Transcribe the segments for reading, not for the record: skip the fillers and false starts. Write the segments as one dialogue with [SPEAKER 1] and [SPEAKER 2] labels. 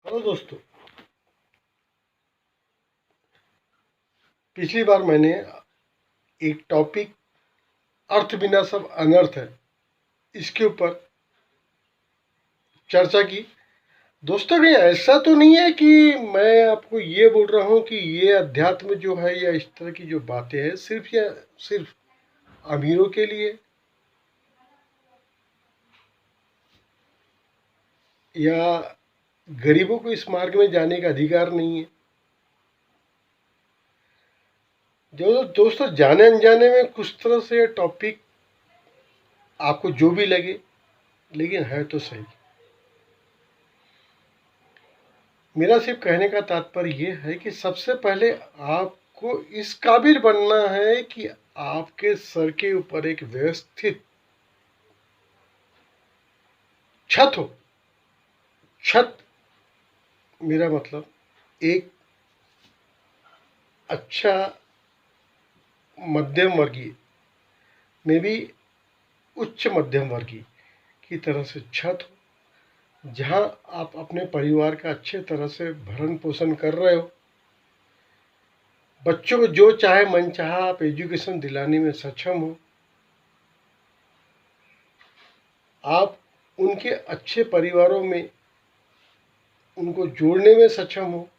[SPEAKER 1] Hello दोस्तों, पिछली बार मैंने एक टॉपिक अर्थ बिना सब अनर्थ है इसके ऊपर चर्चा की। दोस्तों, कहीं ऐसा तो नहीं है कि मैं आपको ये बोल रहा हूँ कि ये अध्यात्म जो है या इस तरह की जो बातें हैं सिर्फ अमीरों के लिए या गरीबों को इस मार्ग में जाने का अधिकार नहीं है। जो दोस्तों, जाने अनजाने में कुछ तरह से टॉपिक आपको जो भी लगे, लेकिन है तो सही। मेरा सिर्फ कहने का तात्पर्य ये है कि सबसे पहले आपको इस काबिल बनना है कि आपके सर के ऊपर एक व्यवस्थित छत हो। छत मेरा मतलब एक अच्छा मध्यम वर्गीय में भी उच्च मध्यम वर्गीय की तरह से छत हो, जहाँ आप अपने परिवार का अच्छे तरह से भरण पोषण कर रहे हो। बच्चों को जो चाहे मन चाहा आप एजुकेशन दिलाने में सक्षम हो। आप उनके अच्छे परिवारों में उनको जोड़ने में सक्षम हो,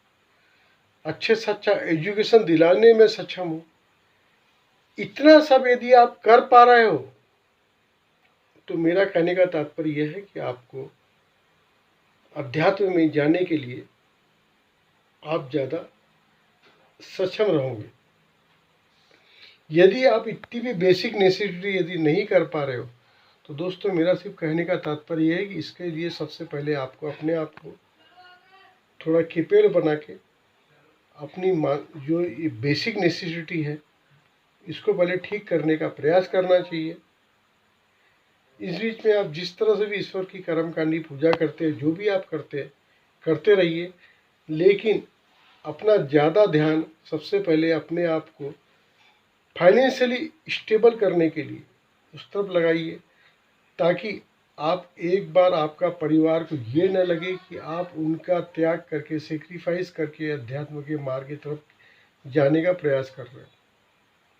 [SPEAKER 1] अच्छे से अच्छा एजुकेशन दिलाने में सक्षम हो। इतना सब यदि आप कर पा रहे हो तो मेरा कहने का तात्पर्य यह है कि आपको अध्यात्म में जाने के लिए आप ज़्यादा सक्षम रहोगे। यदि आप इतनी भी बेसिक नेसेसिटी यदि नहीं कर पा रहे हो तो दोस्तों, मेरा सिर्फ कहने का तात्पर्य यह है कि इसके लिए सबसे पहले आपको अपने आप को थोड़ा केपेबल बना के अपनी जो ये बेसिक नेसेसिटी है इसको पहले ठीक करने का प्रयास करना चाहिए। इस बीच में आप जिस तरह से भी ईश्वर की कर्मकांडी पूजा करते हैं, जो भी आप करते रहिए, लेकिन अपना ज़्यादा ध्यान सबसे पहले अपने आप को फाइनेंशियली स्टेबल करने के लिए उस तरफ लगाइए, ताकि आप एक बार आपका परिवार को ये न लगे कि आप उनका त्याग करके सेक्रीफाइस करके अध्यात्म के मार्ग की तरफ जाने का प्रयास कर रहे हो।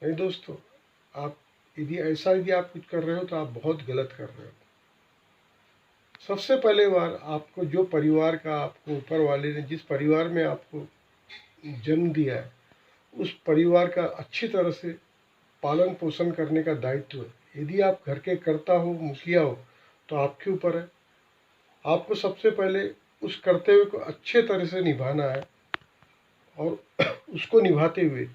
[SPEAKER 1] नहीं दोस्तों, आप यदि आप कुछ कर रहे हो तो आप बहुत गलत कर रहे हो। सबसे पहले बार आपको जो परिवार का आपको ऊपर वाले ने जिस परिवार में आपको जन्म दिया है उस परिवार का अच्छी तरह से पालन पोषण करने का दायित्व है। यदि आप घर के कर्ता हो, मुखिया हो, तो आपके ऊपर है। आपको सबसे पहले उस कर्तव्य को अच्छे तरह से निभाना है और उसको निभाते हुए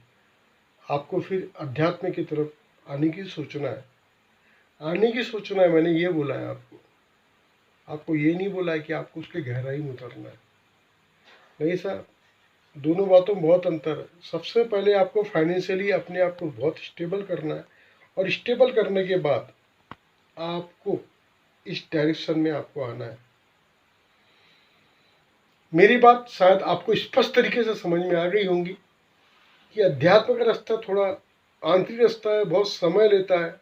[SPEAKER 1] आपको फिर अध्यात्म की तरफ आने की सोचना है। मैंने ये बोला है आपको ये नहीं बोला है कि आपको उसके गहराई में उतरना है। नहीं सर, दोनों बातों में बहुत अंतर है। सबसे पहले आपको फाइनेंशियली अपने आप को बहुत स्टेबल करना है और स्टेबल करने के बाद आपको इस डायरेक्शन में आपको आना है। मेरी बात शायद आपको स्पष्ट तरीके से समझ में आ गई होंगी कि अध्यात्म का रास्ता थोड़ा आंतरिक रास्ता है, बहुत समय लेता है।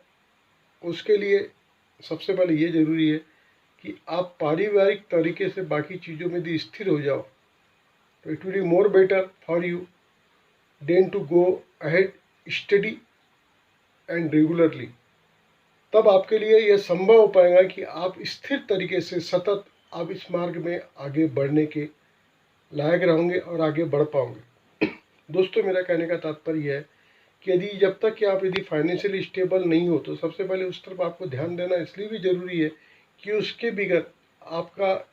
[SPEAKER 1] उसके लिए सबसे पहले ये जरूरी है कि आप पारिवारिक तरीके से बाकी चीज़ों में यदि स्थिर हो जाओ तो it will be more better for you then to go ahead study and regularly. तब आपके लिए यह संभव हो पाएगा कि आप स्थिर तरीके से सतत आप इस मार्ग में आगे बढ़ने के लायक रहोगे और आगे बढ़ पाओगे। दोस्तों, मेरा कहने का तात्पर्य है कि जब तक कि आप यदि फाइनेंशियली स्टेबल नहीं हो तो सबसे पहले उस तरफ आपको ध्यान देना इसलिए भी ज़रूरी है कि उसके बगैर आपका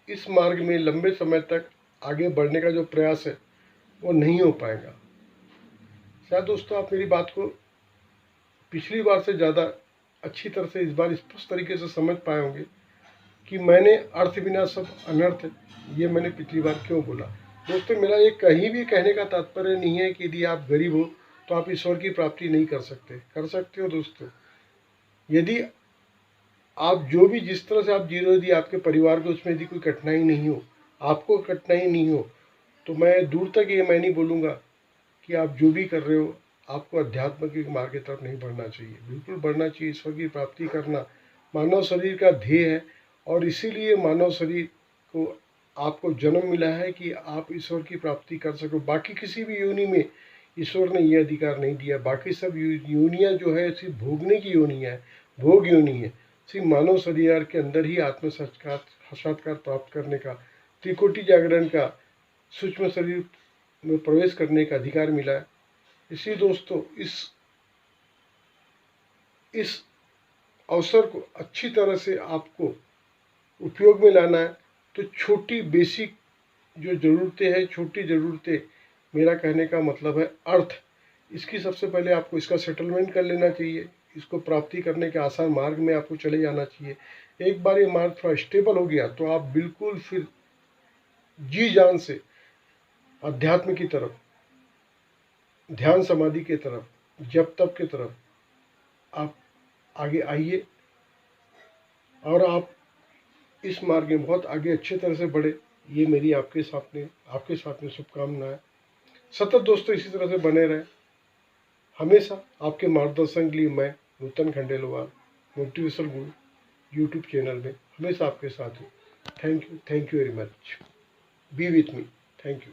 [SPEAKER 1] इस मार्ग में लंबे समय तक आगे बढ़ने का जो प्रयास है वो नहीं हो पाएगा। शायद दोस्तों, आप मेरी बात को पिछली बार से ज़्यादा अच्छी तरह से इस बार स्पष्ट तरीके से समझ पाए होंगे कि मैंने अर्थ बिना सब अनर्थ ये मैंने पिछली बार क्यों बोला। दोस्तों, मेरा ये कहीं भी कहने का तात्पर्य नहीं है कि यदि आप गरीब हो तो आप ईश्वर की प्राप्ति नहीं कर सकते हो। दोस्तों, यदि आप जो भी जिस तरह से आप जी रहे हो, यदि आपके परिवार को उसमें यदि कोई कठिनाई नहीं हो, आपको कठिनाई नहीं हो, तो मैं दूर तक ये मैं नहीं बोलूँगा कि आप जो भी कर रहे हो आपको अध्यात्म के मार्ग की तरफ नहीं बढ़ना चाहिए। बिल्कुल बढ़ना चाहिए। ईश्वर की प्राप्ति करना मानव शरीर का ध्येय है और इसीलिए मानव शरीर को आपको जन्म मिला है कि आप ईश्वर की प्राप्ति कर सको। बाकी किसी भी योनि में ईश्वर ने ये अधिकार नहीं दिया। बाकी सब योनियाँ जो है सिर्फ भोगने की योनियाँ है, भोग योनि है। सिर्फ मानव शरीर के अंदर ही आत्म साक्षात्कार प्राप्त करने का, त्रिकोटि जागरण का, सूक्ष्म शरीर में प्रवेश करने का अधिकार मिला है। इसलिए दोस्तों इस अवसर को अच्छी तरह से आपको उपयोग में लाना है। तो छोटी बेसिक जो ज़रूरतें हैं, छोटी ज़रूरतें, मेरा कहने का मतलब है अर्थ, इसकी सबसे पहले आपको इसका सेटलमेंट कर लेना चाहिए। इसको प्राप्ति करने के आसान मार्ग में आपको चले जाना चाहिए। एक बार ये मार्ग थोड़ा स्टेबल हो गया तो आप बिल्कुल फिर जी जान से अध्यात्म की तरफ, ध्यान समाधि की तरफ, जप तप की तरफ आप आगे आइए और आप इस मार्ग में बहुत आगे अच्छे तरह से बढ़े। ये मेरी आपके साथ में शुभकामनाएं। सतत दोस्तों इसी तरह से बने रहें। हमेशा आपके मार्गदर्शन के लिए मैं नूतन खंडेलवाल मोटिवेशनल गुरु यूट्यूब चैनल में हमेशा आपके साथ हूँ। Thank you very much. B with me. Thank you.